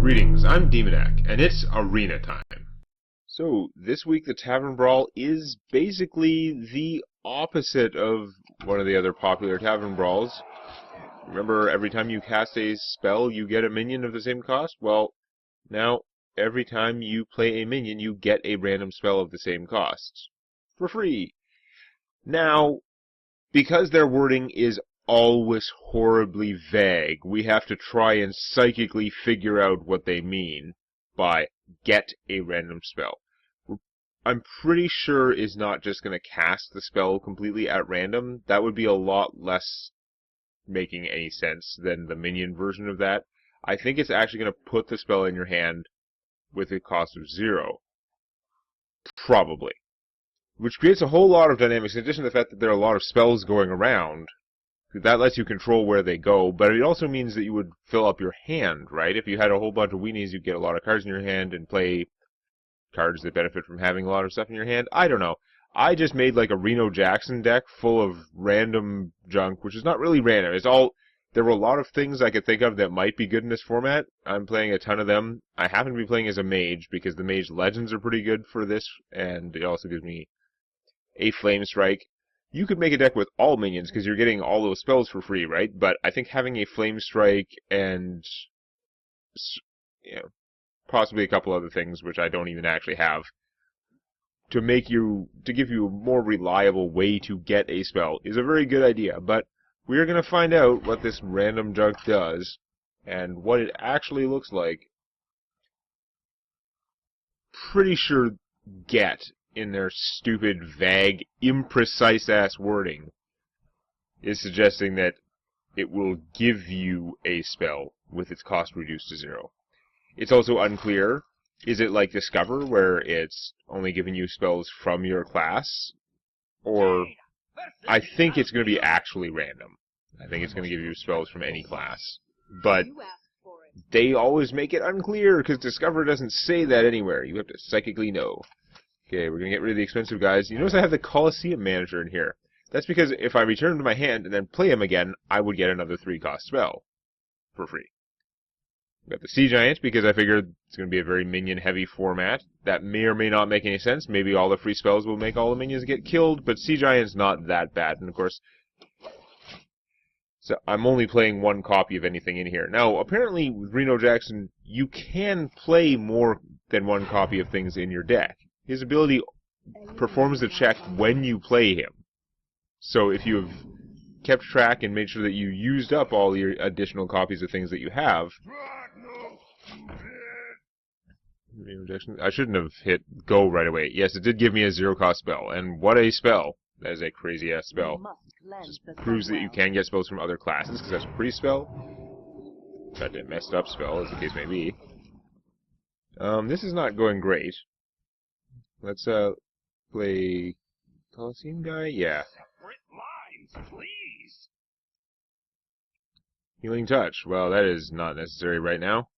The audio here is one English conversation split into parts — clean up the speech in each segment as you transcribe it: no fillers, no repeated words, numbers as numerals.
Greetings, I'm Demonac, and it's arena time. So, this week the Tavern Brawl is basically the opposite of one of the other popular Tavern Brawls. Remember, every time you cast a spell, you get a minion of the same cost? Well, now, every time you play a minion, you get a random spell of the same cost. For free! Now, because their wording is always horribly vague, we have to try and psychically figure out what they mean by get a random spell. I'm pretty sure is not just going to cast the spell completely at random. That would be a lot less making any sense than the minion version of that. I think it's actually going to put the spell in your hand with a cost of 0. Probably. Which creates a whole lot of dynamics, in addition to the fact that there are a lot of spells going around. That lets you control where they go, but it also means that you would fill up your hand, right? If you had a whole bunch of weenies, you'd get a lot of cards in your hand and play cards that benefit from having a lot of stuff in your hand. I don't know. I just made like a Reno Jackson deck full of random junk, which is not really random. There were a lot of things I could think of that might be good in this format. I'm playing a ton of them. I happen to be playing as a mage, because the mage legends are pretty good for this, and it also gives me a Flame Strike. You could make a deck with all minions, because you're getting all those spells for free, right? But I think having a Flame Strike and possibly a couple other things, which I don't even actually have, to give you a more reliable way to get a spell is a very good idea. But we're going to find out what this random junk does, and what it actually looks like. Pretty sure get, in their stupid, vague, imprecise-ass wording, is suggesting that it will give you a spell with its cost reduced to 0. It's also unclear. Is it like Discover, where it's only giving you spells from your class? Or, I think it's going to be actually random. I think it's going to give you spells from any class. But they always make it unclear, because Discover doesn't say that anywhere. You have to psychically know. Okay, we're going to get rid of the expensive guys. You notice I have the Colosseum Manager in here. That's because if I return him to my hand and then play him again, I would get another 3-cost spell for free. We've got the Sea Giant, because I figured it's going to be a very minion-heavy format. That may or may not make any sense. Maybe all the free spells will make all the minions get killed, but Sea Giant's not that bad. And of course, so I'm only playing one copy of anything in here. Now, apparently, with Reno Jackson, you can play more than one copy of things in your deck. His ability performs the check when you play him. So if you have kept track and made sure that you used up all your additional copies of things that you have... I shouldn't have hit go right away. Yes, it did give me a 0-cost spell. And what a spell. That is a crazy-ass spell. Just proves that you can get spells from other classes, because that's a free spell. Goddamn messed up spell, as the case may be. This is not going great. Let's, play Colosseum guy? Yeah. Separate lines, please. Healing Touch. Well, that is not necessary right now.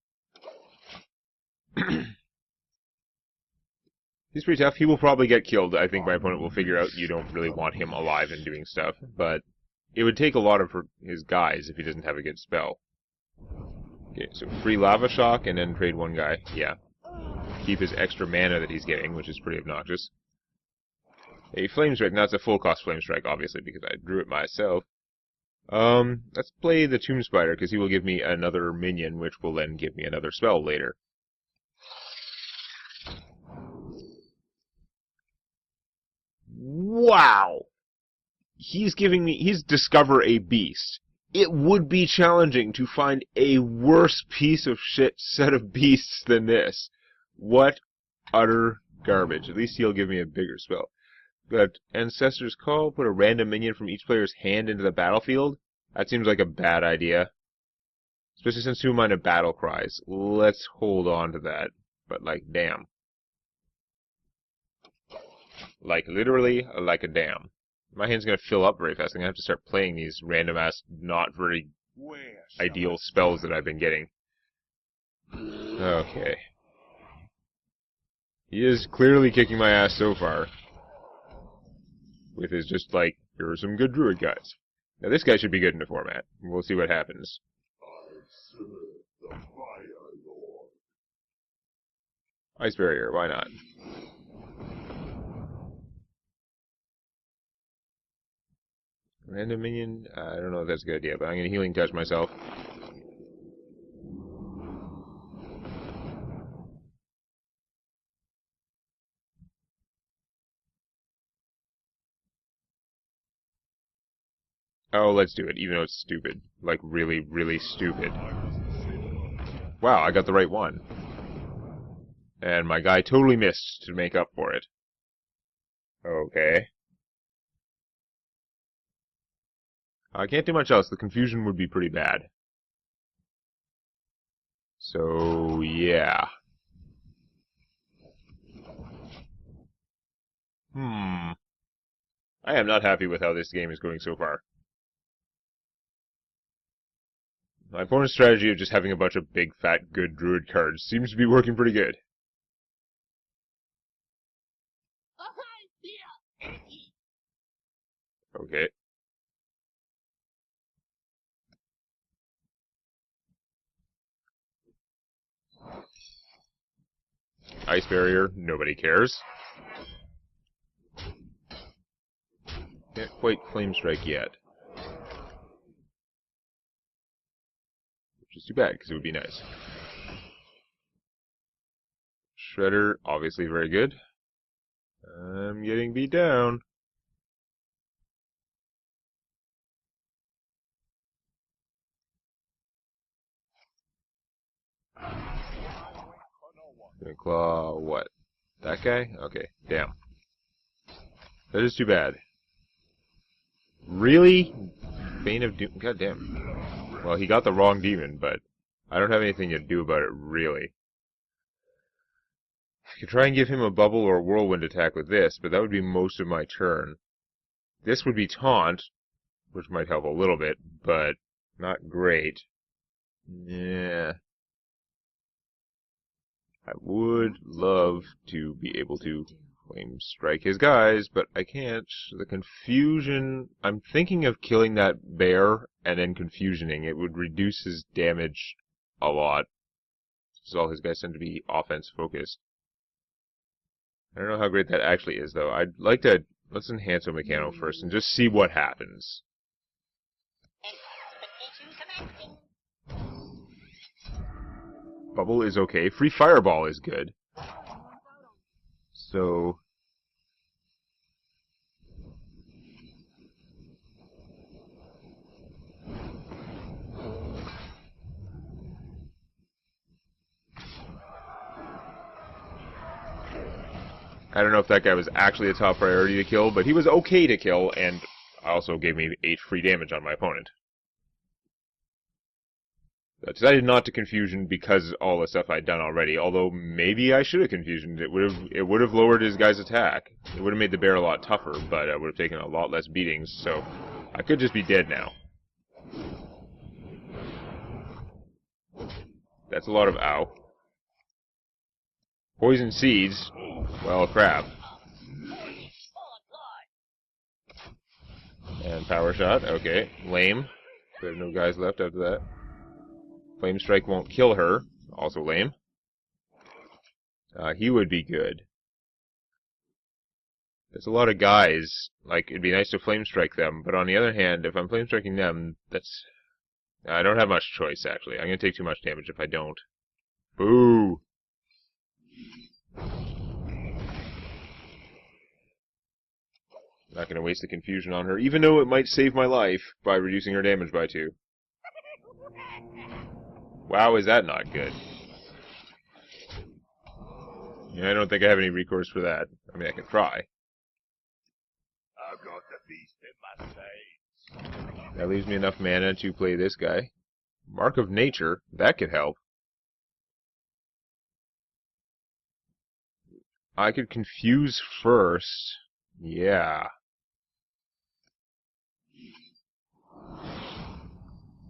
He's pretty tough. He will probably get killed. I think my opponent will figure out you don't really want him alive and doing stuff. But it would take a lot of his guys if he doesn't have a good spell. Okay, so free Lava Shock and then trade one guy. Yeah. Keep his extra mana that he's getting, which is pretty obnoxious. A Flame Strike. Now it's a full cost Flame Strike, obviously, because I drew it myself. Let's play the Tomb Spider, because he will give me another minion, which will then give me another spell later. Wow! He's Discover a Beast. It would be challenging to find a worse piece of shit set of beasts than this. What utter garbage. At least he'll give me a bigger spell. Got Ancestor's Call, put a random minion from each player's hand into the battlefield. That seems like a bad idea. Especially since two of mine have Battle Cries. Let's hold on to that. But like, damn. Like, literally, like a damn. My hand's gonna fill up very fast. I'm gonna have to start playing these random-ass, not very ideal spells that I've been getting. Okay. He is clearly kicking my ass so far. With his just like, here are some good druid guys. Now this guy should be good in the format. We'll see what happens. Ice Barrier, why not? Random minion? I don't know if that's a good idea, but I'm going to Healing Touch myself. Oh, let's do it, even though it's stupid. Like, really, really stupid. Wow, I got the right one. And my guy totally missed to make up for it. Okay. I can't do much else. The confusion would be pretty bad. So, yeah. I am not happy with how this game is going so far. My opponent's strategy of just having a bunch of big, fat, good druid cards seems to be working pretty good. Okay. Ice Barrier, nobody cares. Can't quite Flame Strike yet. Which is too bad, because it would be nice. Shredder, obviously very good. I'm getting beat down. Gonna claw what? That guy? Okay, damn. That is too bad. Really? Bane of Doom? God damn. Well, he got the wrong demon, but I don't have anything to do about it, really. I could try and give him a bubble or a whirlwind attack with this, but that would be most of my turn. This would be taunt, which might help a little bit, but not great. Yeah. I would love to be able to Flame Strike his guys, but I can't. The confusion... I'm thinking of killing that bear and then confusioning. It would reduce his damage a lot, because all his guys tend to be offense-focused. I don't know how great that actually is, though. I'd like to... Let's enhance Omecano first and just see what happens. Bubble is okay. Free Fireball is good. So... I don't know if that guy was actually a top priority to kill, but he was okay to kill, and also gave me 8 free damage on my opponent. I decided not to confusion because all the stuff I'd done already, although maybe I should have confusioned. It would have lowered his guy's attack. It would have made the bear a lot tougher, but I would have taken a lot less beatings, so I could just be dead now. That's a lot of ow. Poison seeds? Well, crap. And power shot, okay. Lame. We have no guys left after that. Flame Strike won't kill her. Also lame. He would be good. There's a lot of guys. Like, it'd be nice to Flame Strike them, but on the other hand, if I'm Flame Striking them, that's... I don't have much choice, actually. I'm gonna take too much damage if I don't. Boo! Not gonna waste the confusion on her, even though it might save my life by reducing her damage by 2. Wow, is that not good? Yeah, I don't think I have any recourse for that. I mean, I can try. I've got the beast in my veins. That leaves me enough mana to play this guy. Mark of Nature, that could help. I could confuse first. Yeah.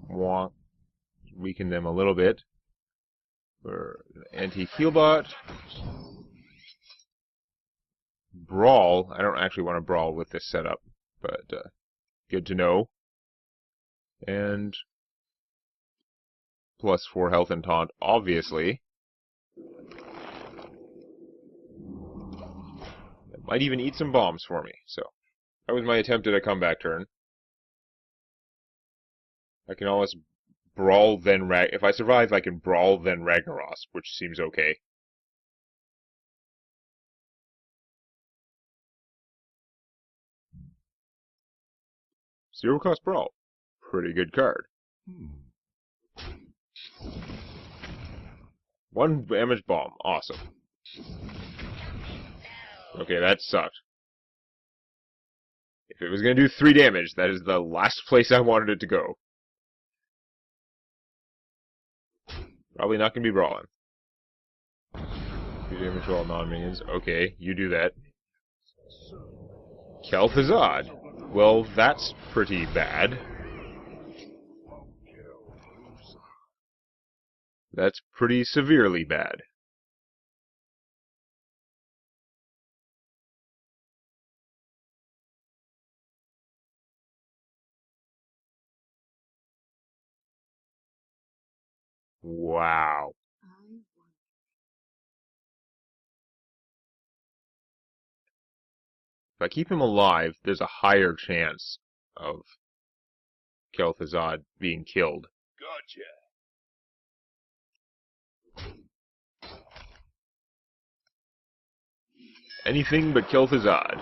Wonk. Weaken them a little bit. For anti-heal bot. Brawl. I don't actually want to brawl with this setup, but good to know. And +4 health and taunt, obviously. Might even eat some bombs for me. So that was my attempt at a comeback turn. I can always brawl then if I survive, I can brawl then Ragnaros, which seems okay. Zero cost brawl. Pretty good card. 1 damage bomb. Awesome. Okay, that sucked. If it was going to do 3 damage, that is the last place I wanted it to go. Probably not going to be brawling. 3 damage to all non-minions. Okay, you do that. Kel'Thuzad. Well, that's pretty bad. That's pretty severely bad. Wow. If I keep him alive, there's a higher chance of Kel'Thuzad being killed. Gotcha. Anything but Kel'Thuzad.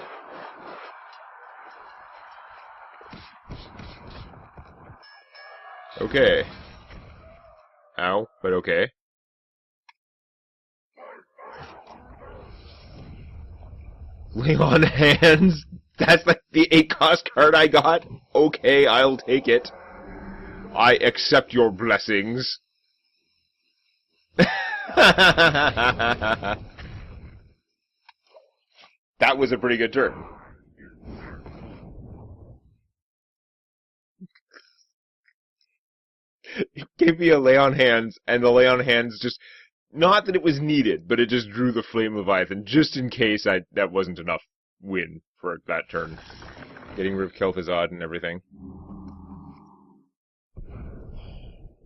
Okay. Ow, but okay. Lay on hands? That's like the 8 cost card I got? Okay, I'll take it. I accept your blessings. That was a pretty good turn. It gave me a lay on hands, and the lay on hands just... Not that it was needed, but it just drew the Flame Leviathan, just in case that wasn't enough win for that turn. Getting rid of Kel'Thuzad and everything.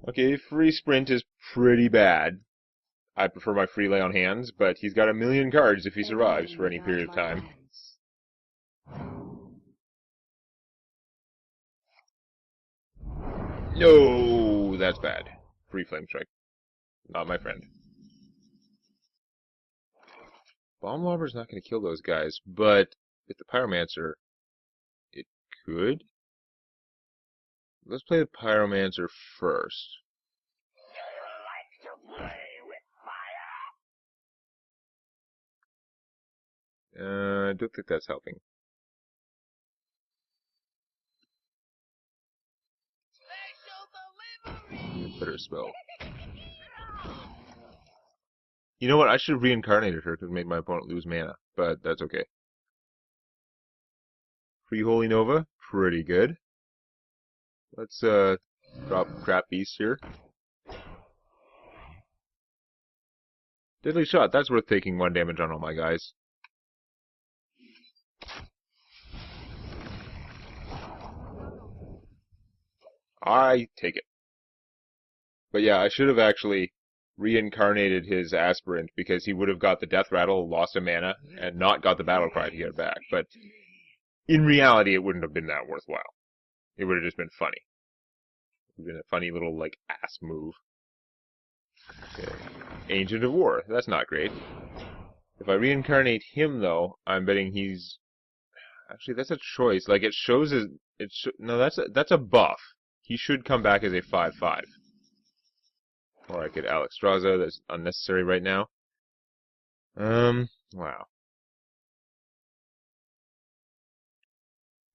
Okay, free sprint is pretty bad. I prefer my free lay on hands, but he's got 1,000,000 cards if he survives for any period of time. No, that's bad. Free flame strike. Not my friend. Bomb Lobber's not going to kill those guys, but with the Pyromancer, it could. Let's play the Pyromancer first. I don't think that's helping. Better spell. You know what? I should have reincarnated her to make my opponent lose mana, but that's okay. Free Holy Nova, pretty good. Let's drop Crap Beast here. Deadly Shot, that's worth taking 1 damage on all my guys. I take it. But yeah, I should have actually reincarnated his Aspirant because he would have got the Death Rattle, lost a mana, and not got the Battle Cry to get it back. But in reality, it wouldn't have been that worthwhile. It would have just been funny. It would have been a funny little, like, ass move. Okay. Ancient of War. That's not great. If I reincarnate him, though, I'm betting he's... Actually, that's a choice. Like, it shows as... No, that's a buff. He should come back as a 5/5. Or I could Alexstrasza. That's unnecessary right now. Wow.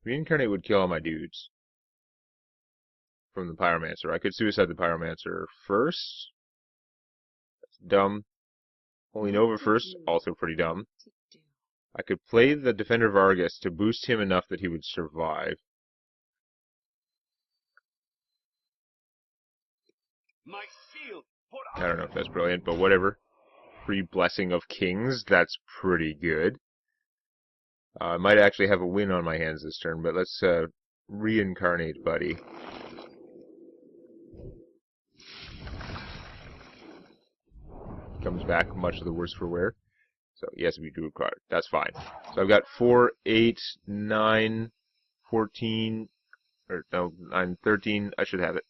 Reincarnate would kill all my dudes. From the Pyromancer. I could suicide the Pyromancer first. That's dumb. Holy Nova first. Also pretty dumb. I could play the Defender of Argus to boost him enough that he would survive. My shield. I don't know if that's brilliant, but whatever. Free Blessing of Kings. That's pretty good. I might actually have a win on my hands this turn, but let's reincarnate, buddy. Comes back much of the worse for wear. So, yes, we drew a card. That's fine. So I've got 4, 8, 9, 14, or no, 9, 13. I should have it.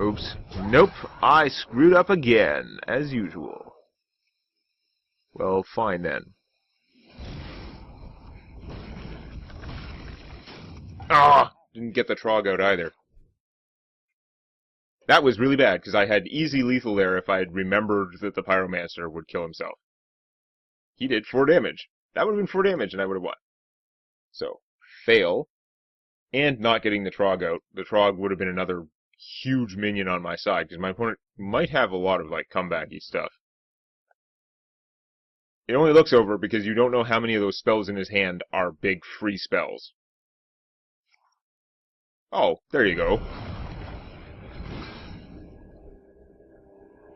Oops. Nope. I screwed up again, as usual. Well, fine then. Ah! Didn't get the Trog out either. That was really bad, because I had easy lethal there if I had remembered that the Pyromancer would kill himself. He did 4 damage. That would have been 4 damage, and I would have won. So, fail. And not getting the Trog out. The Trog would have been another huge minion on my side, because my opponent might have a lot of, like, comebacky stuff. It only looks over because you don't know how many of those spells in his hand are big free spells. Oh, there you go.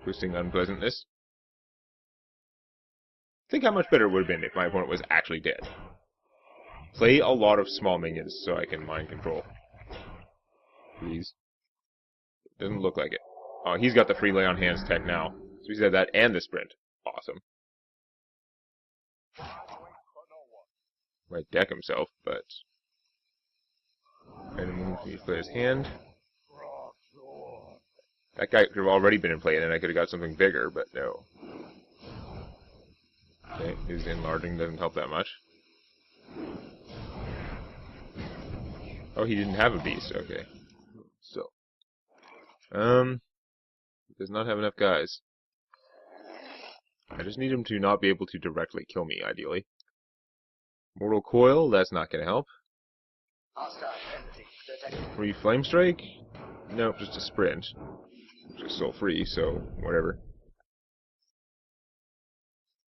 Twisting unpleasantness. Think how much better it would have been if my opponent was actually dead. Play a lot of small minions so I can mind control. Please. Doesn't look like it. Oh, he's got the free lay on hands tech now. So he's got that and the sprint. Awesome. Might deck himself, but... He's play his hand. That guy could have already been in play, and then I could have got something bigger, but no. Okay, his enlarging doesn't help that much. Oh, he didn't have a beast, okay. So. He does not have enough guys. I just need him to not be able to directly kill me, ideally. Mortal Coil, that's not going to help. Free Flame Strike? Nope, just a sprint. Which is still free, so whatever.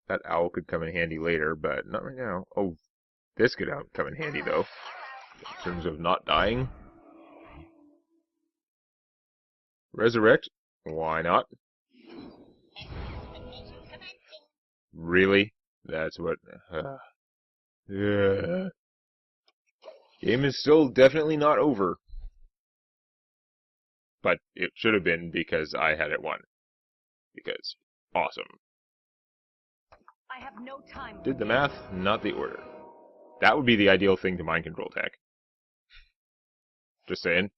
That owl could come in handy later, but not right now. Oh, this could come in handy, though. In terms of not dying. Resurrect? Why not? Really? That's what... Game is still definitely not over. But it should have been because I had it won. Because awesome. I have no time. Did the math, not the order. That would be the ideal thing to mind control tech. Just saying.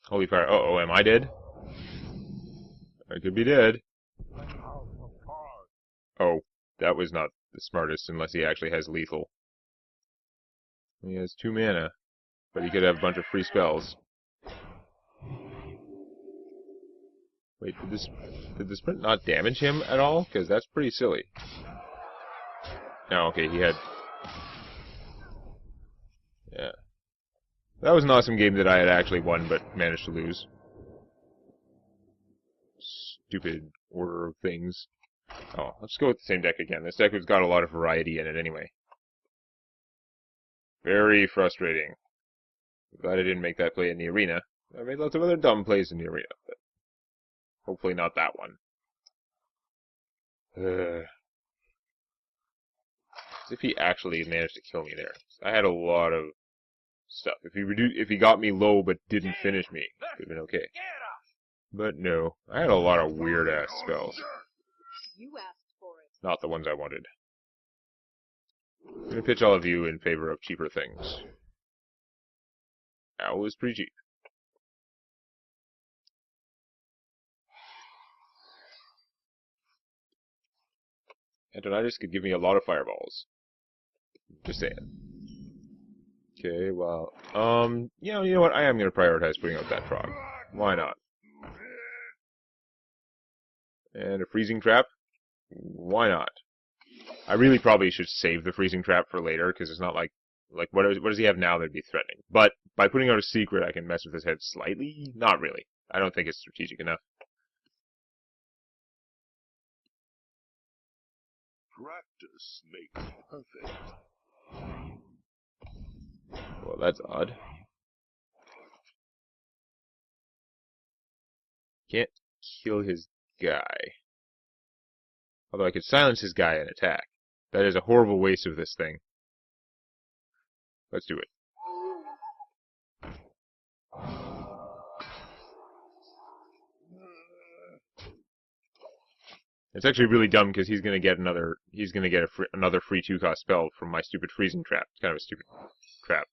Holy fire. Uh-oh, am I dead? I could be dead. Oh, that was not the smartest unless he actually has lethal. He has 2 mana, but he could have a bunch of free spells. Wait, did the sprint not damage him at all? Because that's pretty silly. No, okay, he had... Yeah. That was an awesome game that I had actually won, but managed to lose. Stupid order of things. Oh, let's go with the same deck again. This deck has got a lot of variety in it anyway. Very frustrating. Glad I didn't make that play in the arena. I made lots of other dumb plays in the arena, but hopefully not that one. As if he actually managed to kill me there. I had a lot of stuff. If he got me low but didn't finish me, it would have been okay. But no, I had a lot of weird ass spells. You asked for it. Not the ones I wanted. I'm gonna pitch all of you in favor of cheaper things. Owl is pretty cheap. Antonitis could give me a lot of fireballs. Just saying. Okay, well, you know what? I am gonna prioritize putting out that frog. Why not? And a freezing trap? Why not? I really probably should save the freezing trap for later, because it's not like what does he have now that'd be threatening? But by putting out a secret, I can mess with his head slightly? Not really. I don't think it's strategic enough. Practice makes perfect. Well, that's odd. Can't kill his guy. Although I could silence his guy and attack. That is a horrible waste of this thing. Let's do it. It's actually really dumb because he's gonna get another another free 2-cost spell from my stupid freezing trap. It's kind of a stupid trap.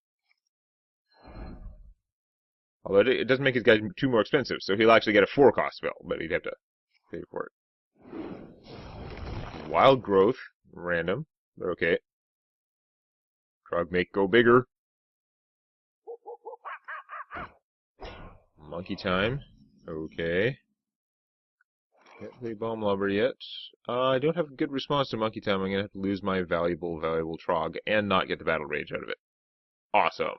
Although it doesn't make his guys too more expensive, so he'll actually get a 4-cost spell, but he'd have to pay for it. Wild Growth, random, but okay. Trog make go bigger. Monkey time, okay. Can't play Bomb Lubber yet. I don't have a good response to Monkey Time. I'm gonna have to lose my valuable Trog and not get the Battle Rage out of it. Awesome.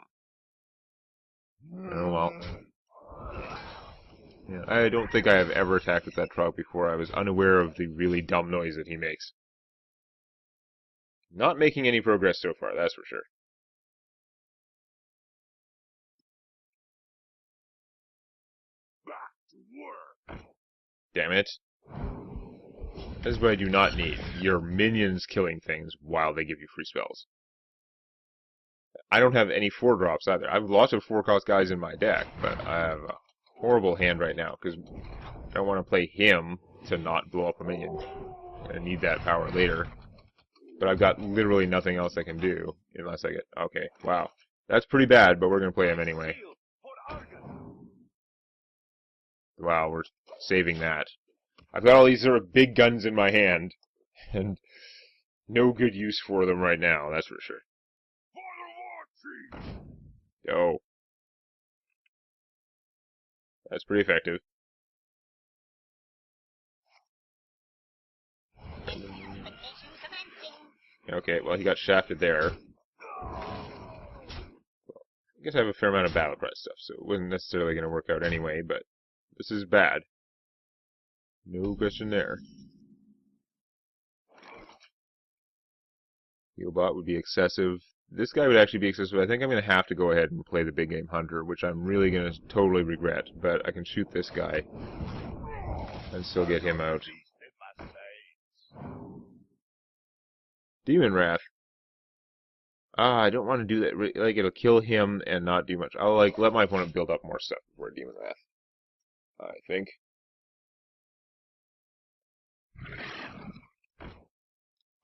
Oh well. Yeah, I don't think I have ever attacked with that Trog before. I was unaware of the really dumb noise that he makes. Not making any progress so far, that's for sure. Back to work. Damn it. This is what I do not need. Your minions killing things while they give you free spells. I don't have any 4-drops either. I have lots of 4-cost guys in my deck, but I have a horrible hand right now because I don't want to play him to not blow up a minion. I need that power later. But I've got literally nothing else I can do unless I get... Okay, wow. That's pretty bad, but we're going to play him anyway. Wow, we're saving that. I've got all these sort of big guns in my hand, and no good use for them right now, that's for sure. Oh. That's pretty effective. Okay, well, he got shafted there. Well, I guess I have a fair amount of battle cry stuff, so it wasn't necessarily going to work out anyway, but this is bad. No question there. Healbot would be excessive. This guy would actually be excessive. I think I'm going to have to go ahead and play the big game hunter, which I'm really going to totally regret. But I can shoot this guy and still get him out. Demon Wrath. I don't want to do that. Like, it'll kill him and not do much. I'll, like, let my opponent build up more stuff before Demon Wrath, I think.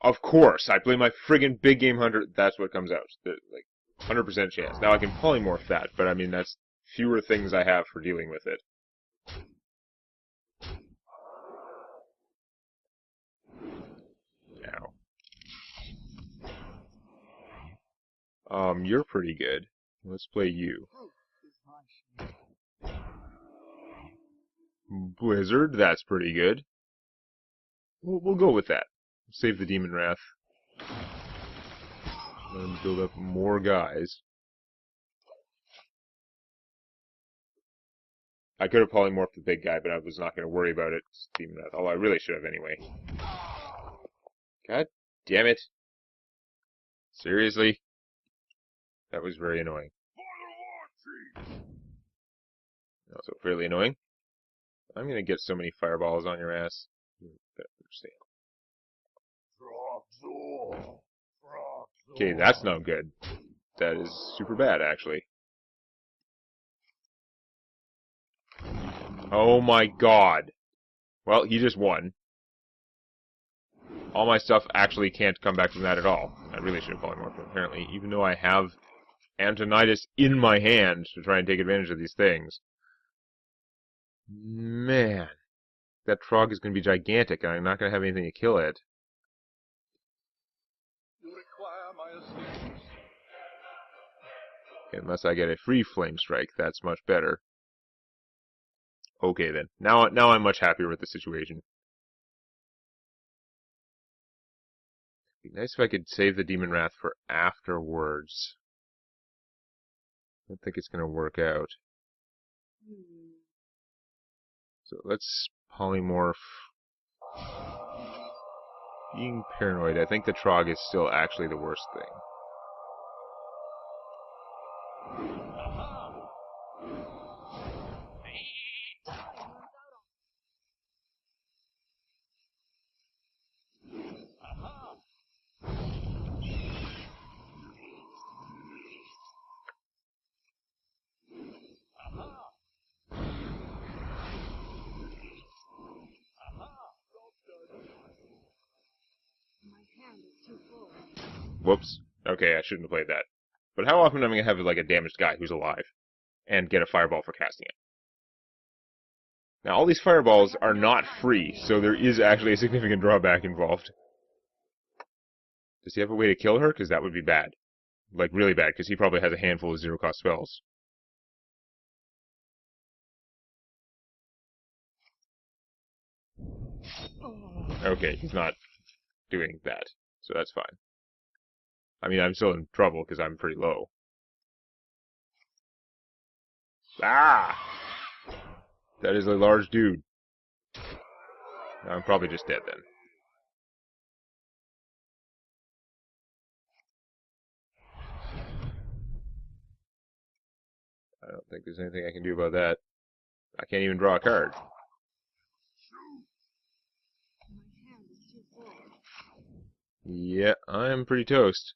Of course, I play my friggin' big game hunter. That's what comes out. Like, 100% chance. Now I can polymorph that, but I mean, that's fewer things I have for dealing with it. Now. You're pretty good. Let's play you. Blizzard, that's pretty good. We'll go with that. Save the Demon Wrath. Let him build up more guys. I could have polymorphed the big guy, but I was not going to worry about it. Demon Wrath. Oh, I really should have anyway. God damn it. Seriously? That was very annoying. Also fairly annoying. I'm going to get so many fireballs on your ass. You better understand. Okay, that's not good. That is super bad, actually. Oh my god. Well, he just won. All my stuff actually can't come back from that at all. I really should have polymorphed him, apparently, even though I have Antonidas in my hand to try and take advantage of these things. Man. That Trog is going to be gigantic, and I'm not going to have anything to kill it. Unless I get a free Flame Strike, that's much better. Okay then. Now I'm much happier with the situation. It'd be nice if I could save the Demon Wrath for afterwards. I don't think it's going to work out. So let's polymorph. Being paranoid, I think the Trog is still actually the worst thing. Whoops. Okay, I shouldn't have played that. But how often am I going to have like a damaged guy who's alive and get a fireball for casting it? Now, all these fireballs are not free, so there is actually a significant drawback involved. Does he have a way to kill her? Because that would be bad. Like, really bad, because he probably has a handful of zero-cost spells. Okay, he's not doing that, so that's fine. I mean, I'm still in trouble, because I'm pretty low. Ah! That is a large dude. I'm probably just dead then. I don't think there's anything I can do about that. I can't even draw a card. Yeah, I'm pretty toast.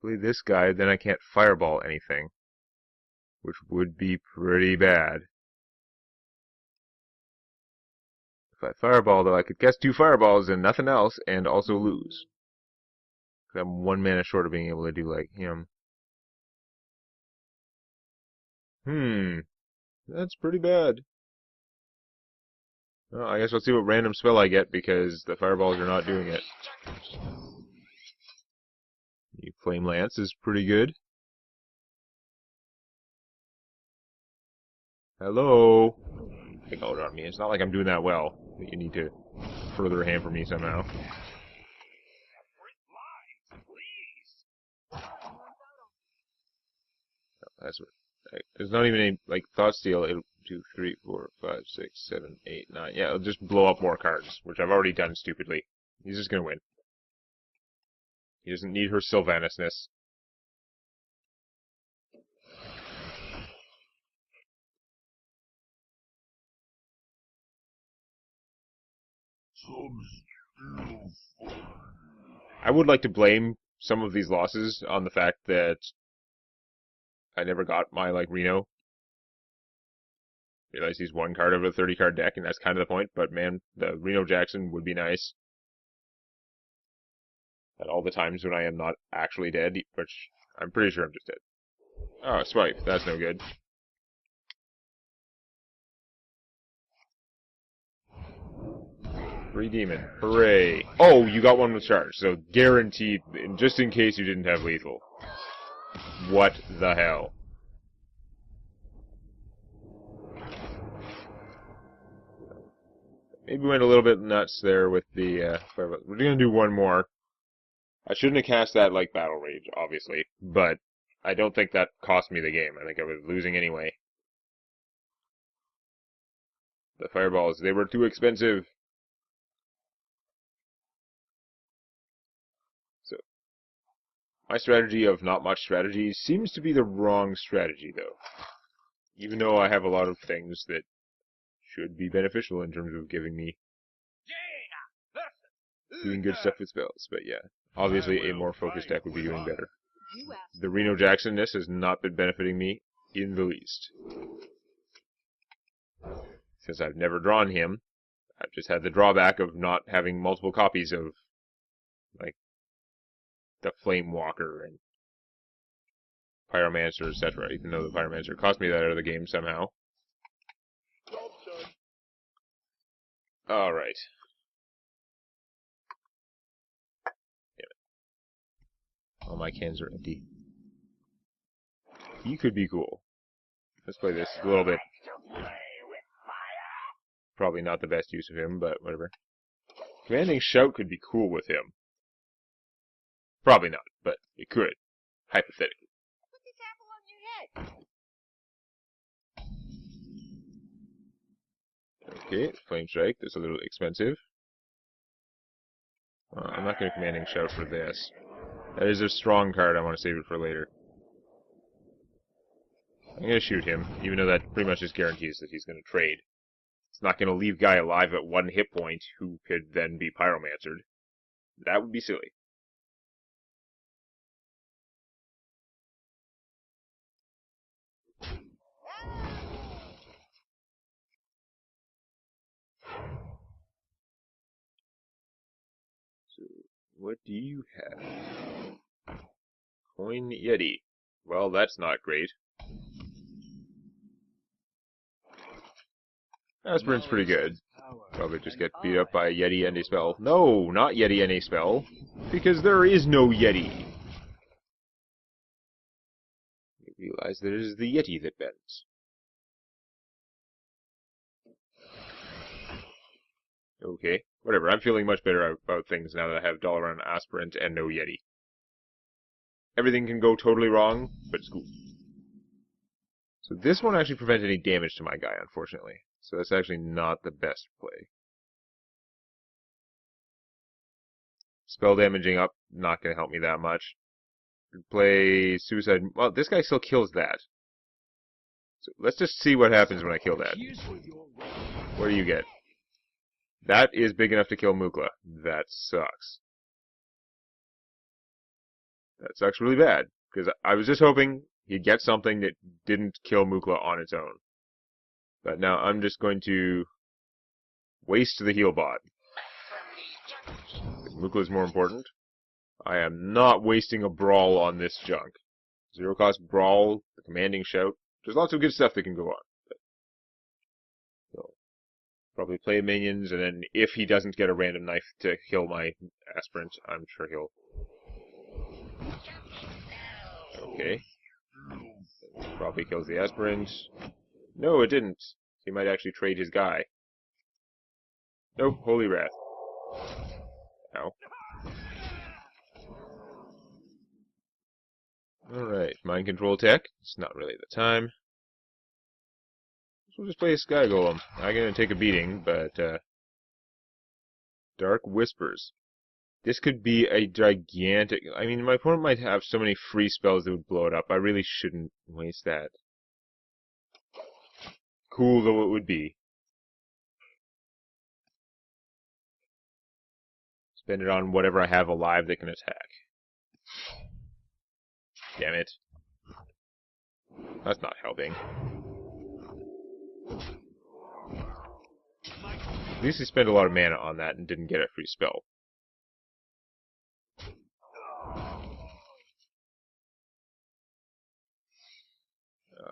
Play this guy, then I can't fireball anything, which would be pretty bad. If I fireball, though, I could cast 2 fireballs and nothing else, and also lose. I'm 1 mana short of being able to do like him. That's pretty bad. Well, I guess I'll see what random spell I get, because the fireballs are not doing it. The Flame Lance is pretty good. Hello? Take out on me. It's not like I'm doing that well. But you need to further hamper me somehow. That's what. There's not even any like thought steal. It'll 2, 3, 4, 5, 6, 7, 8, 9. Yeah, it'll just blow up more cards, which I've already done stupidly. He's just gonna win. He doesn't need her Sylvanas-ness. I would like to blame some of these losses on the fact that I never got my like Reno. Realize he's 1 card out of a 30-card deck, and that's kind of the point. But man, the Reno Jackson would be nice. At all the times when I am not actually dead, which I'm pretty sure I'm just dead. Oh, swipe. That's no good. Free demon. Hooray. Oh, you got one with charge, so guaranteed, just in case you didn't have lethal. What the hell? Maybe went a little bit nuts there with the fireball. We're gonna do one more. I shouldn't have cast that like Battle Rage, obviously, but I don't think that cost me the game. I think I was losing anyway. The fireballs, they were too expensive. So, my strategy of not much strategy seems to be the wrong strategy, though. Even though I have a lot of things that should be beneficial in terms of giving me doing good stuff with spells. But yeah, obviously a more focused deck would be doing better. The Reno Jackson-ness has not been benefiting me in the least. Since I've never drawn him, I've just had the drawback of not having multiple copies of, like, the Flame Walker and Pyromancer, etc. Even though the Pyromancer cost me that out of the game somehow. Alright. Damn it. All my cans are empty. He could be cool. Let's play this a little bit. Probably not the best use of him, but whatever. Commanding Shout could be cool with him. Probably not, but it could. Hypothetically. Put this apple on your head. Okay, Flame Strike. That's a little expensive. I'm not going to Commanding Shout for this. That is a strong card. I want to save it for later. I'm going to shoot him, even though that pretty much just guarantees that he's going to trade. It's not going to leave guy alive at 1 hit point who could then be Pyromancered. That would be silly. What do you have? Coin Yeti. Well, that's not great. Aspirant's pretty good. Probably just get beat up by a Yeti and a spell. No, not Yeti and a spell. Because there is no Yeti. You realize that it is the Yeti that bends. Okay, whatever. I'm feeling much better about things now that I have Dalaran Aspirant and no Yeti. Everything can go totally wrong, but it's cool. So this won't actually prevent any damage to my guy, unfortunately. So that's actually not the best play. Spell damaging up, not going to help me that much. Play Suicide... Well, this guy still kills that. So let's just see what happens when I kill that. What do you get? That is big enough to kill Mukla. That sucks. That sucks really bad. Because I was just hoping he'd get something that didn't kill Mukla on its own. But now I'm just going to waste the heal bot. Mukla is more important. I am not wasting a brawl on this junk. Zero cost brawl, the commanding shout. There's lots of good stuff that can go on. So, probably play minions, and then if he doesn't get a random knife to kill my aspirant, I'm sure he'll... Okay. Probably kills the aspirant. No, it didn't. He might actually trade his guy. Nope, Holy Wrath. Ow. Alright, mind control tech. It's not really the time. So we'll just play a Sky Golem. I'm gonna take a beating, but, Dark Whispers. This could be a gigantic... I mean, my opponent might have so many free spells that would blow it up. I really shouldn't waste that. Cool though it would be. Spend it on whatever I have alive that can attack. Damn it. That's not helping. At least he spent a lot of mana on that and didn't get a free spell.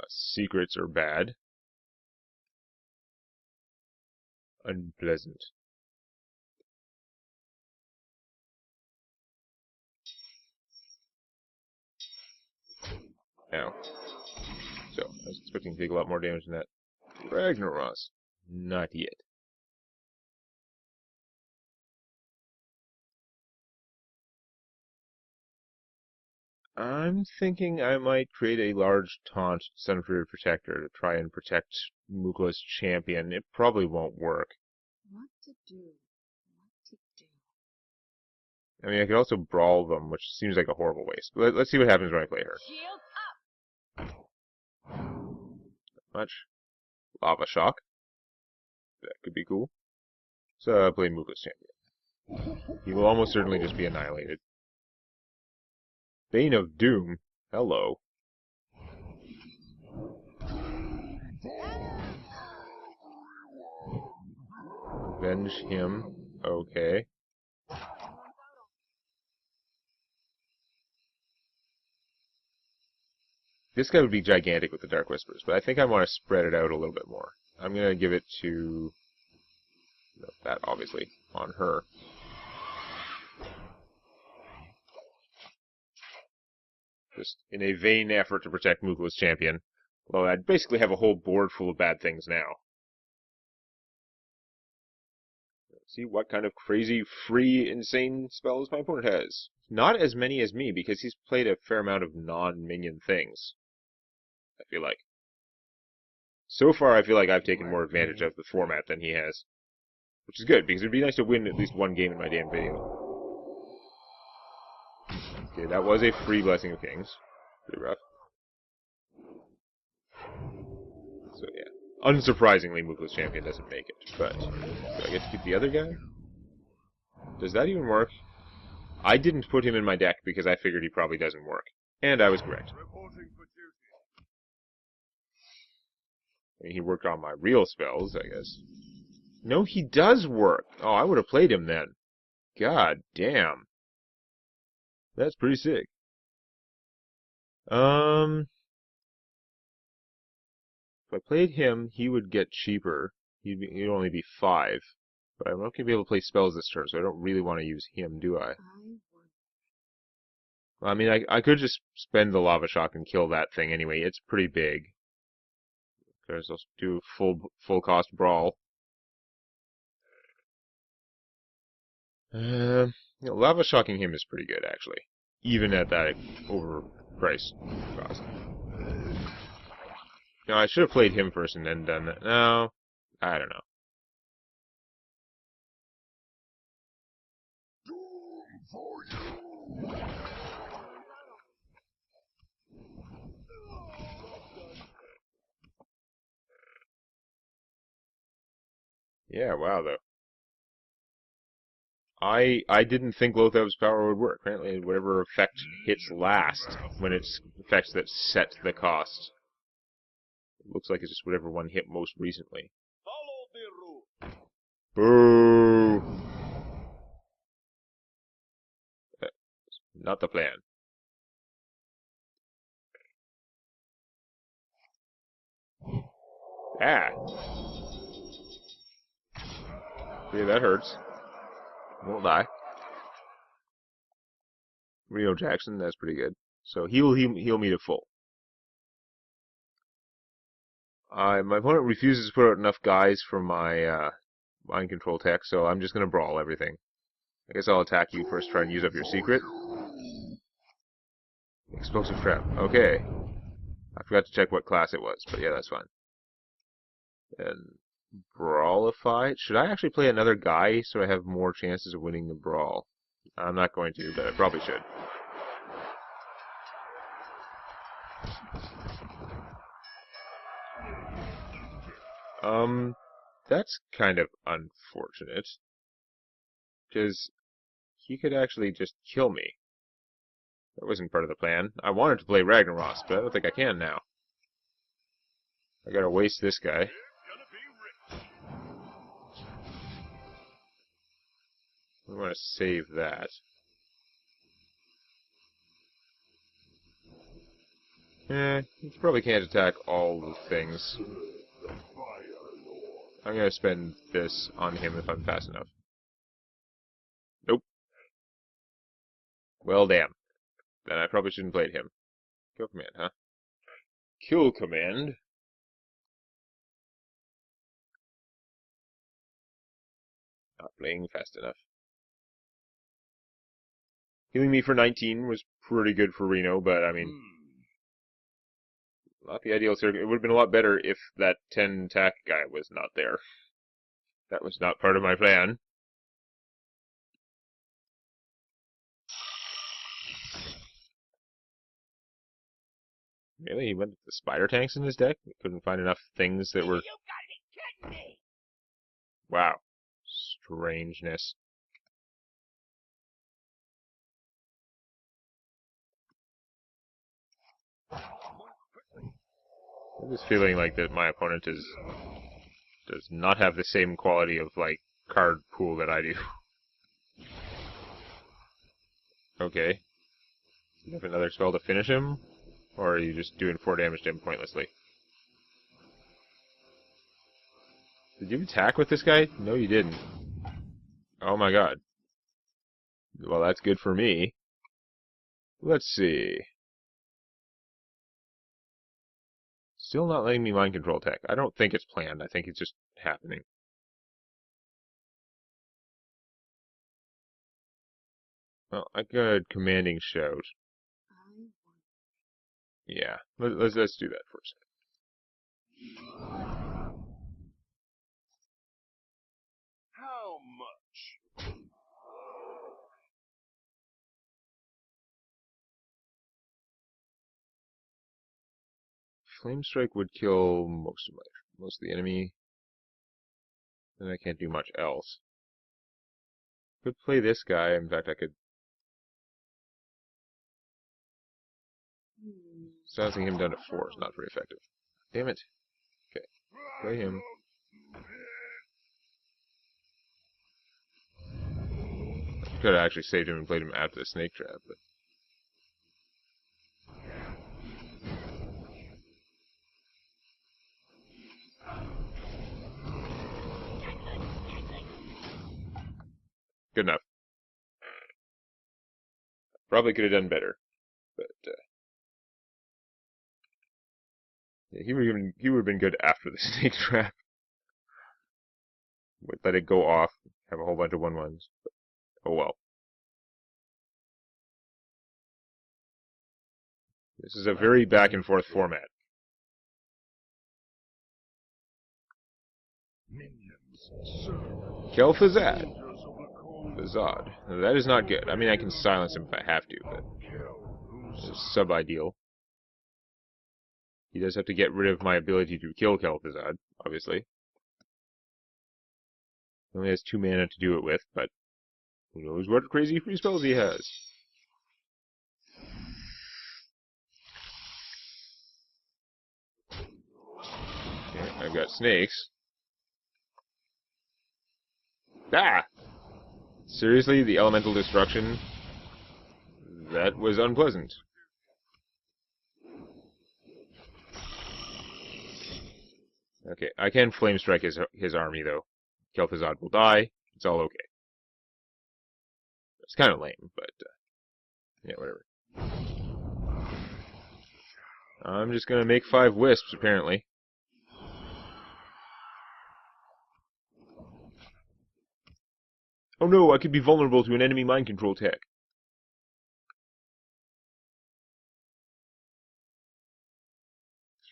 Secrets are bad. Unpleasant. Ow. So, I was expecting to take a lot more damage than that. Ragnaros. Not yet. I'm thinking I might create a large taunt Sunfury Protector to try and protect Mukla's champion. It probably won't work. What to do? What to do? I mean, I could also brawl them, which seems like a horrible waste. But let's see what happens when I play her. Shield up! Not much. Lava Shock. That could be cool. So, play Mukla's champion. He will almost certainly just be annihilated. Bane of Doom. Hello. Avenge him. Okay. This guy would be gigantic with the Dark Whispers, but I think I want to spread it out a little bit more. I'm going to give it to... No, that, obviously, on her. Just in a vain effort to protect Mukla's champion. Well, I'd basically have a whole board full of bad things now. Let's see what kind of crazy, free, insane spells my opponent has. Not as many as me, because he's played a fair amount of non-minion things. I feel like. So far, I feel like I've taken more advantage of the format than he has. Which is good, because it'd be nice to win at least one game in my damn video. Okay, that was a free Blessing of Kings. Pretty rough. So yeah. Unsurprisingly, Mukla's champion doesn't make it, but do I get to keep the other guy? Does that even work? I didn't put him in my deck because I figured he probably doesn't work. And I was correct. I mean, he worked on my real spells, I guess. No, he does work! Oh, I would have played him then. God damn. That's pretty sick. If I played him, he would get cheaper. He'd only be 5. But I'm not going to be able to play spells this turn, so I don't really want to use him, do I? Well, I mean, I could just spend the Lava Shock and kill that thing anyway. It's pretty big. Because I'll do full cost brawl. Lava Shocking him is pretty good, actually. Even at that overpriced cost. No, I should have played him first and then done that. No, I don't know. Yeah, wow, though. I didn't think Lothav's power would work. Apparently, whatever effect hits last when it's effects that set the cost. It looks like it's just whatever one hit most recently. Boo! Not the plan. Ah! Yeah, that hurts. Won't die. Rio Jackson, that's pretty good. So heal me to full. My opponent refuses to put out enough guys for my mind control tech, so I'm just gonna brawl everything. I guess I'll attack you first, try and use up your secret. Explosive trap. Okay. I forgot to check what class it was, but yeah, that's fine. And Brawlify. Should I actually play another guy so I have more chances of winning the brawl? I'm not going to, but I probably should. That's kind of unfortunate. Because he could actually just kill me. That wasn't part of the plan. I wanted to play Ragnaros, but I don't think I can now. I gotta waste this guy. I want to save that. You probably can't attack all the things. I'm gonna spend this on him if I'm fast enough. Nope. Well, damn. Then I probably shouldn't play him. Kill command, huh? Kill command? Not playing fast enough. Healing me for 19 was pretty good for Reno, but I mean, not the ideal circuit. It would have been a lot better if that 10 attack guy was not there. That was not part of my plan. Really? He went with the spider tanks in his deck? He couldn't find enough things that were... You gotta be kidding me! Wow. Strangeness. I'm just feeling like that my opponent does not have the same quality of, like, card pool that I do. Okay. You have another spell to finish him? Or are you just doing 4 damage to him pointlessly? Did you attack with this guy? No, you didn't. Oh my god. Well, that's good for me. Let's see. Still not letting me mind control tech. I don't think it's planned. I think it's just happening. Well, I got commanding shout. Yeah, let's do that first. How much? Flame strike would kill most of the enemy. Then I can't do much else. Could play this guy. In fact, I could. Silencing him down to 4 is not very effective. Damn it. Okay, play him. Could have actually saved him and played him after the snake trap, but Good enough. Probably could have done better, but yeah, he would have been good after the snake trap. Would let it go off, have a whole bunch of 1/1s. But, oh well. This is a very back and forth format. Kel'Thuzad. Fazad. That is not good. I mean, I can silence him if I have to, but it's sub-ideal. He does have to get rid of my ability to kill Kel'Thuzad, obviously. He only has 2 mana to do it with, but who knows what crazy free spells he has. Okay, I've got snakes. Ah! Seriously, the elemental destruction? That was unpleasant. Okay, I can flame strike his army though. Kel'Thuzad will die. It's all okay. It's kind of lame, but yeah, whatever. I'm just gonna make 5 wisps apparently. Oh no, I could be vulnerable to an enemy mind control tech.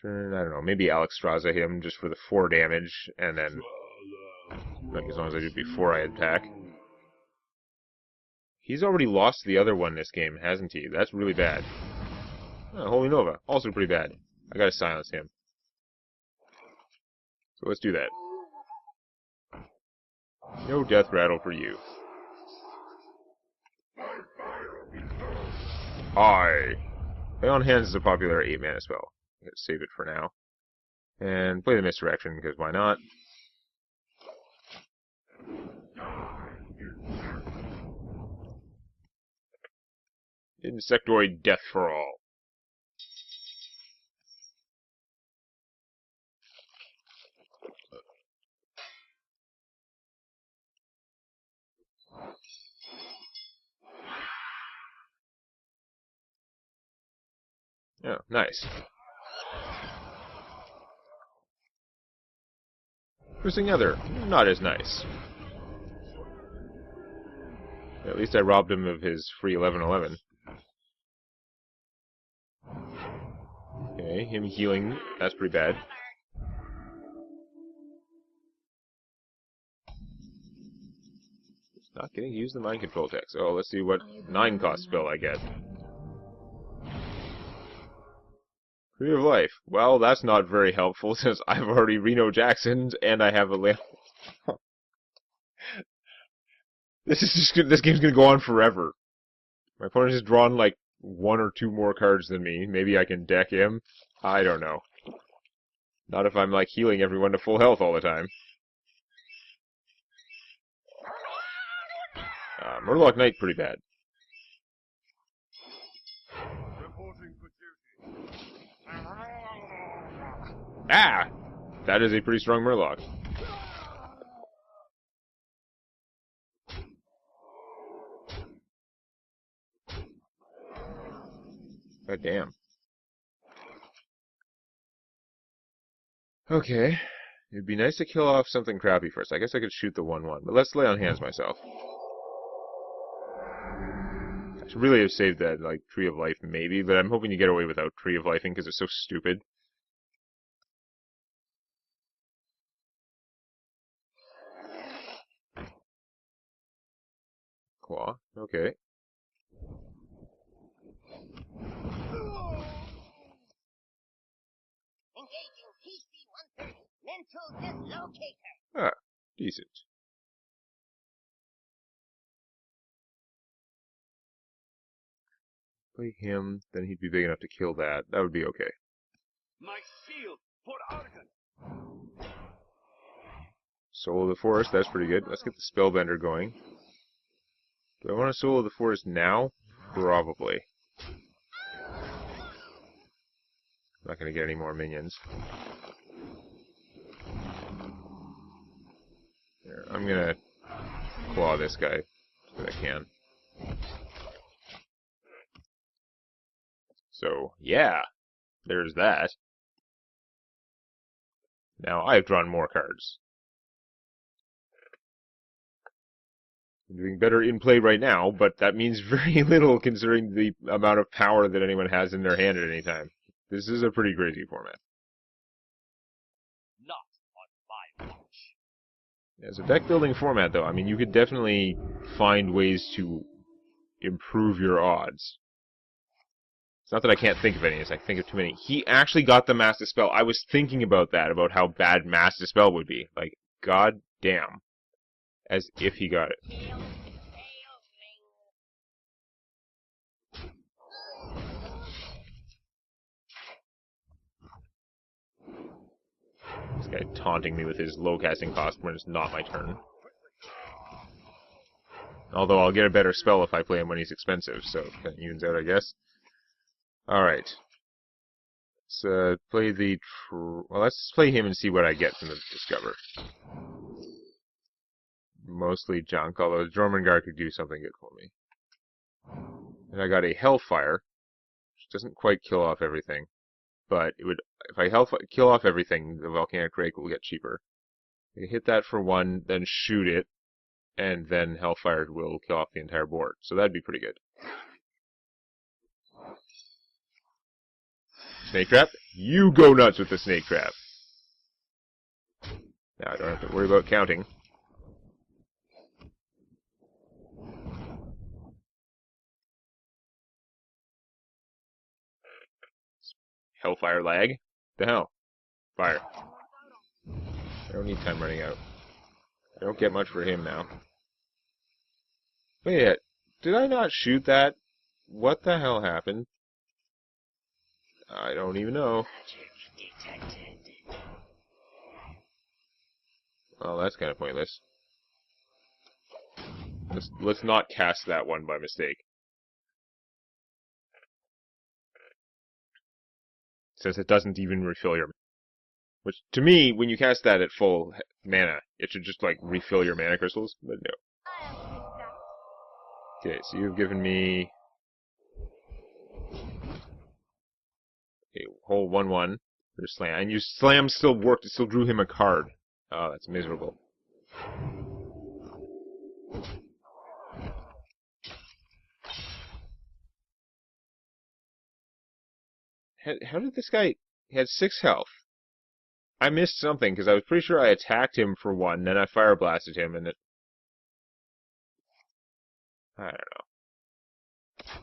Sure, I don't know, maybe Alexstrasza him just for the 4 damage, and then, like, as long as I do it before I attack. He's already lost the other one this game, hasn't he? That's really bad. Oh, Holy Nova, also pretty bad. I gotta silence him. So let's do that. No death rattle for you. Hi! Play on Hands is a popular 8 mana spell. I'm gonna save it for now. And play the Misdirection, because why not? Insectoid Death for All. Oh, nice. Piercing Nether, not as nice. At least I robbed him of his free 11/11. Okay, him healing, that's pretty bad. It's not getting to use the mind control tech. So let's see what 9 cost spell I get. Tree of Life. Well, that's not very helpful since I've already Reno Jacksoned and I have a this game's gonna go on forever. My opponent has drawn like 1 or 2 more cards than me. Maybe I can deck him. I don't know. Not if I'm like healing everyone to full health all the time. Murloc Knight pretty bad. Ah! That is a pretty strong Murloc. God damn. Okay. It'd be nice to kill off something crappy first. I guess I could shoot the 1/1, but let's lay on hands myself. I should really have saved that, like, Tree of Life, maybe, but I'm hoping to get away without Tree of Lifing because it's so stupid. Claw, okay. Engaging PC-130. Mental dislocator. Ah, decent. Play him, then he'd be big enough to kill that. That would be okay. My shield for Argon. Soul of the Forest, that's pretty good. Let's get the Spellbender going. Do I want to Soul of the Forest now? Probably. I'm not going to get any more minions. There, I'm going to claw this guy. I can. So, yeah, there's that. Now, I've drawn more cards. I'm doing better in play right now, but that means very little considering the amount of power that anyone has in their hand at any time. This is a pretty crazy format. Not on my watch. As a deck building format, though, I mean, you could definitely find ways to improve your odds. It's not that I can't think of any, it's I think of too many. He actually got the Mass Dispel. I was thinking about that, about how bad Mass Dispel would be. Like, god damn. As if he got it. This guy taunting me with his low casting cost when it's not my turn. Although I'll get a better spell if I play him when he's expensive, so it kind of evens out, I guess. Alright. Let's play the... well, let's play him and see what I get from the Discover. Mostly junk, although Jormungandr could do something good for me. And I got a Hellfire, which doesn't quite kill off everything. But it would, if I kill off everything, the Volcanic Rake will get cheaper. I can hit that for 1, then shoot it, and then Hellfire will kill off the entire board. So that'd be pretty good. Snake Trap? You go nuts with the Snake Trap! Now I don't have to worry about counting. Hellfire lag? The hell? Fire. I don't need time running out. I don't get much for him now. Wait, did I not shoot that? What the hell happened? I don't even know. Well, that's kind of pointless. Let's not cast that one by mistake. Since it doesn't even refill your... Which, to me, when you cast that at full mana, it should just, like, refill your mana crystals, but no. Okay, so you've given me... a whole 1/1 for Slam. And your Slam still worked, it still drew him a card. Oh, that's miserable. How did this guy... He had 6 health. I missed something, because I was pretty sure I attacked him for 1, then I Fire Blasted him, and it... I don't know.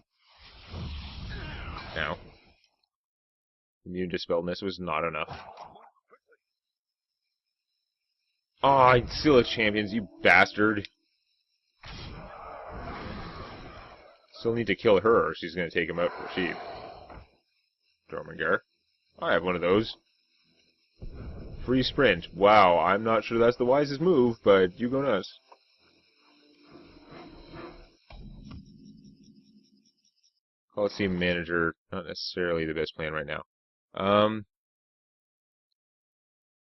Now. Immune Dispelledness was not enough. Oh, I still have champions, you bastard. Still need to kill her, or she's going to take him out for cheap. Jormungandr. I have one of those. Free sprint. Wow, I'm not sure that's the wisest move, but you go nuts. Coliseum Manager, not necessarily the best plan right now.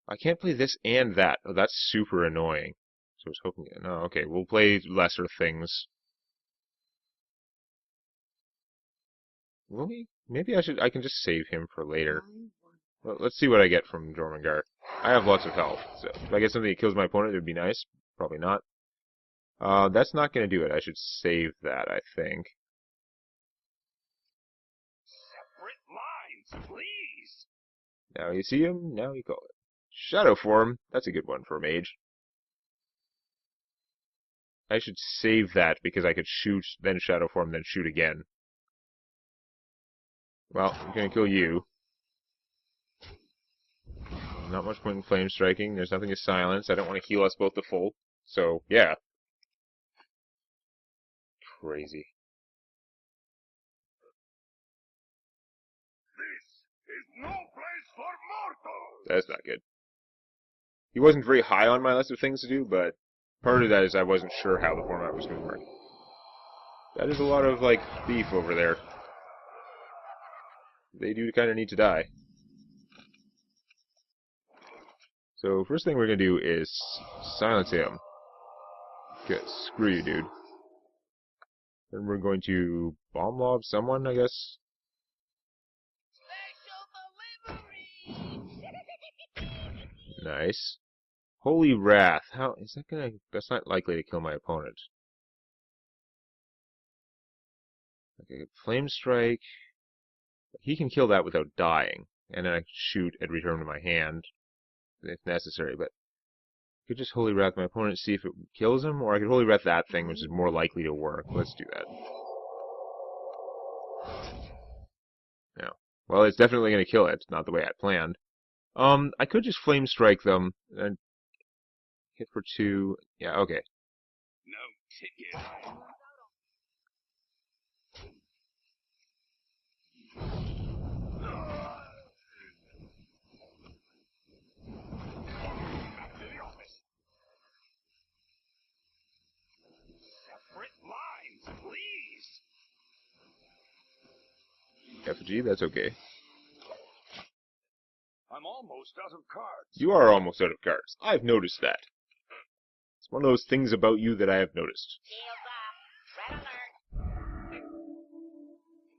I can't play this and that. Oh, that's super annoying. So I was hoping... No, okay, we'll play lesser things. Will we? Maybe I can just save him for later. Well, let's see what I get from Jormungandr. I have lots of health, so if I get something that kills my opponent, it would be nice. Probably not. That's not going to do it. I should save that, I think. Separate lines, please. Now you see him, now you call it. Shadow Form, that's a good one for a mage. I should save that because I could shoot, then Shadow Form, then shoot again. Well, I'm going to kill you. Not much point in Flame Striking. There's nothing to silence. I don't want to heal us both to full. So, yeah. Crazy. This is no place for mortals. That's not good. He wasn't very high on my list of things to do, but part of that is I wasn't sure how the format was going to work. That is a lot of, like, beef over there. They do kind of need to die. So, first thing we're going to do is silence him. Good. Screw you, dude. Then we're going to bomb lob someone, I guess. Special delivery! Nice. Holy Wrath. How is that gonna... That's not likely to kill my opponent. Okay, Flame Strike. He can kill that without dying. And then I can shoot and return to my hand if necessary, but I could just Holy Wrath my opponent, see if it kills him, or I could Holy Wrath that thing, which is more likely to work. Let's do that. Yeah. Well, it's definitely going to kill it. Not the way I planned. I could just Flame Strike them and hit for 2. Yeah, okay. No ticket. Back to the office. Separate lines, please. Effigy, that's okay. I'm almost out of cards. You are almost out of cards. I've noticed that. It's one of those things about you that I have noticed. Shields up. Red alert.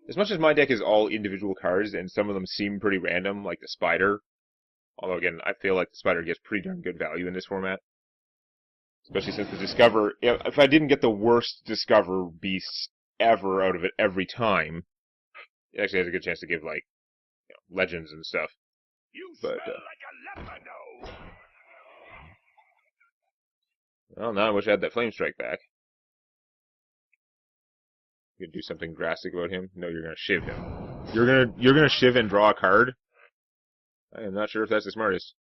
As much as my deck is all individual cards, and some of them seem pretty random, like the Spider, although again, I feel like the Spider gets pretty darn good value in this format. Especially since the Discover, if I didn't get the worst Discover beasts ever out of it every time, it actually has a good chance to give, like, legends and stuff. You But, smell like a leopard. Well, now I wish I had that Flame Strike back. You gonna do something drastic about him? No, you're gonna shiv him. You're gonna shiv and draw a card? I am not sure if that's the smartest.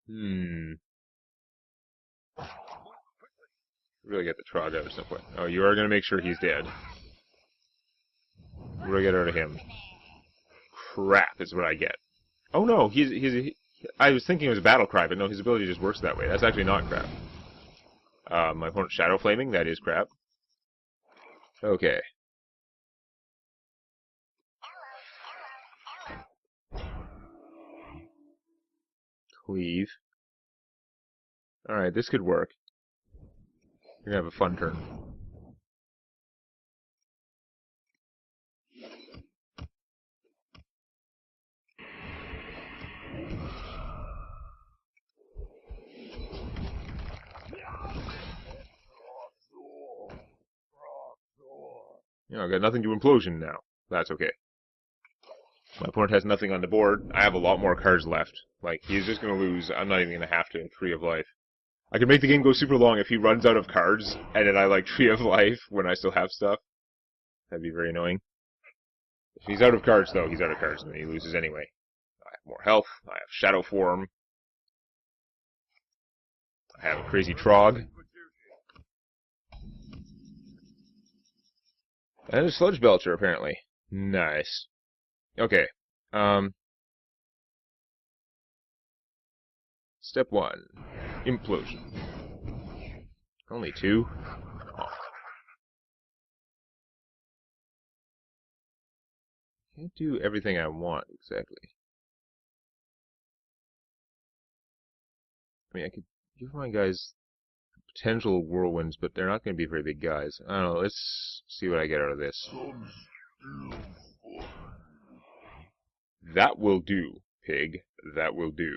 Really get the Trog out at some point. Oh, you are gonna make sure he's dead. What do I get out of him? Crap is what I get. Oh no, I was thinking it was a Battle Cry, but no, his ability just works that way. That's actually not crap. My opponent Shadow Flaming, that is crap. Okay. Cleave. Alright, this could work. You're gonna have a fun turn. I got nothing to Implosion now. That's okay. My opponent has nothing on the board. I have a lot more cards left. Like, he's just gonna lose. I'm not even gonna have to Tree of Life. I could make the game go super long if he runs out of cards, and then I, like, Tree of Life when I still have stuff. That'd be very annoying. If he's out of cards, though, he's out of cards, and then he loses anyway. I have more health. I have Shadow Form. I have a crazy Trog. And a Sludge Belcher, apparently. Nice. Okay. Step 1. Implosion. Only 2? Oh. Can't do everything I want, exactly. I mean, I could give my guys potential whirlwinds, but they're not going to be very big guys. I don't know, let's see what I get out of this. That will do, pig. That will do.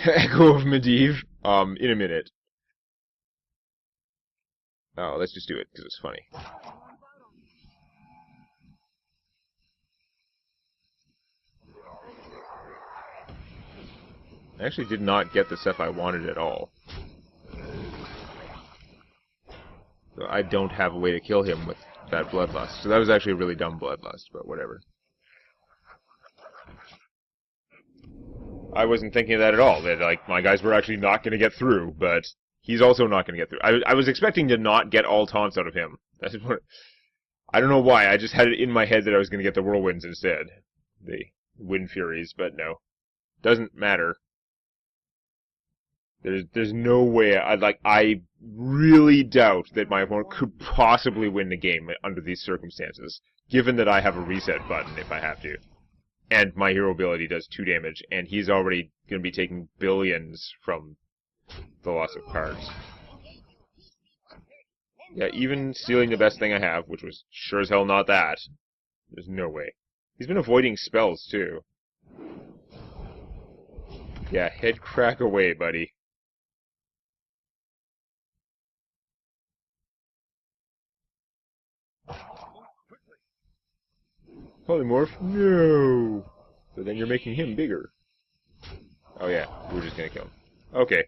Echo of Medivh. In a minute. Oh, let's just do it, because it's funny. I actually did not get the stuff I wanted at all. So I don't have a way to kill him with that Bloodlust. So that was actually a really dumb Bloodlust, but whatever. I wasn't thinking of that at all. That, like, my guys were actually not going to get through, but he's also not going to get through. I was expecting to not get all taunts out of him. That's what, I don't know why. I just had it in my head that I was going to get the Whirlwinds instead. The Wind Furies, but no. Doesn't matter. There's no way. I really doubt that my opponent could possibly win the game under these circumstances, given that I have a reset button if I have to. And my hero ability does 2 damage, and he's already going to be taking billions from the loss of cards. Yeah, even stealing the best thing I have, which was sure as hell not that. There's no way. He's been avoiding spells, too. Yeah, head crack away, buddy. Polymorph? No! So then you're making him bigger. Oh yeah, we're just gonna kill him. Okay.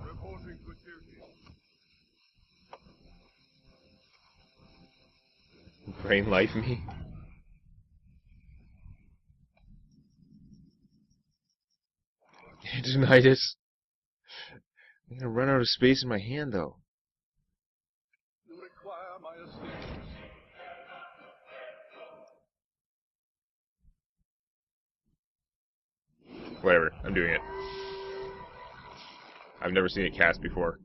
Reporting for duty. Brain life me. Tinnitus. I'm gonna run out of space in my hand, though. You require my assistance. Whatever, I'm doing it. I've never seen it cast before.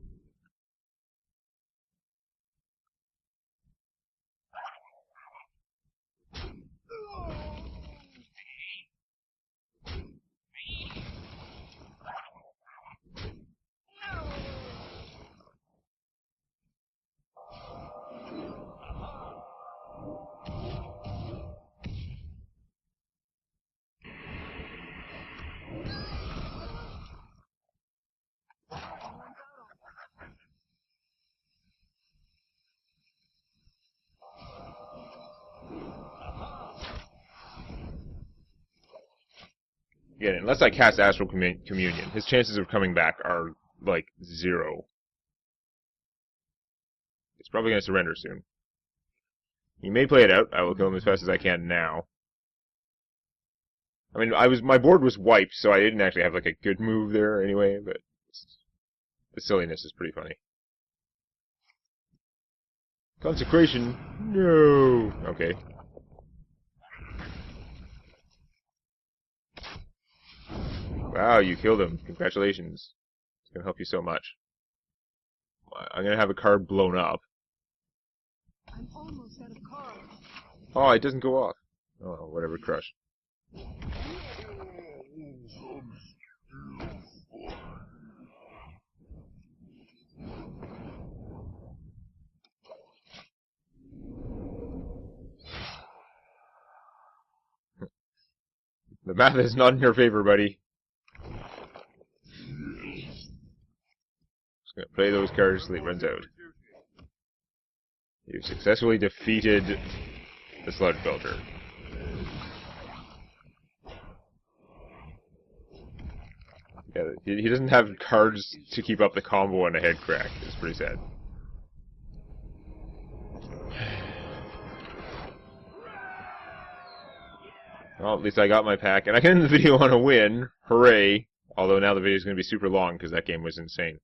Again, unless I cast Astral Communion, his chances of coming back are, like, 0. He's probably gonna surrender soon. He may play it out. I will kill him as fast as I can now. I mean, my board was wiped, so I didn't actually have, like, a good move there anyway, but the silliness is pretty funny. Consecration? No! Okay. Wow, you killed him. Congratulations. It's gonna help you so much. I'm gonna have a card blown up. I'm almost out of cards. Oh, it doesn't go off. Oh, whatever, crush. The math is not in your favor, buddy. Just gonna play those cards till it runs out. You've successfully defeated the Sludge Belcher. Yeah, he doesn't have cards to keep up the combo on a head crack. It's pretty sad. Well, at least I got my pack, and I can end the video on a win. Hooray! Although now the video is going to be super long because that game was insane.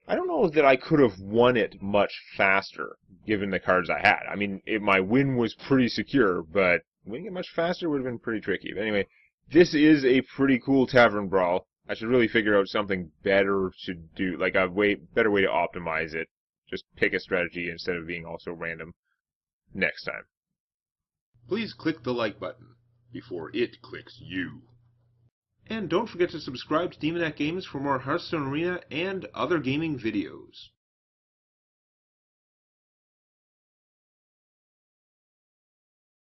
I don't know that I could have won it much faster, given the cards I had. I mean, my win was pretty secure, but winning it much faster would have been pretty tricky. But anyway, this is a pretty cool Tavern Brawl. I should really figure out something better to do, like a better way to optimize it. Just pick a strategy instead of being also random next time. Please click the like button before it clicks you. And don't forget to subscribe to Demonac Games for more Hearthstone Arena and other gaming videos.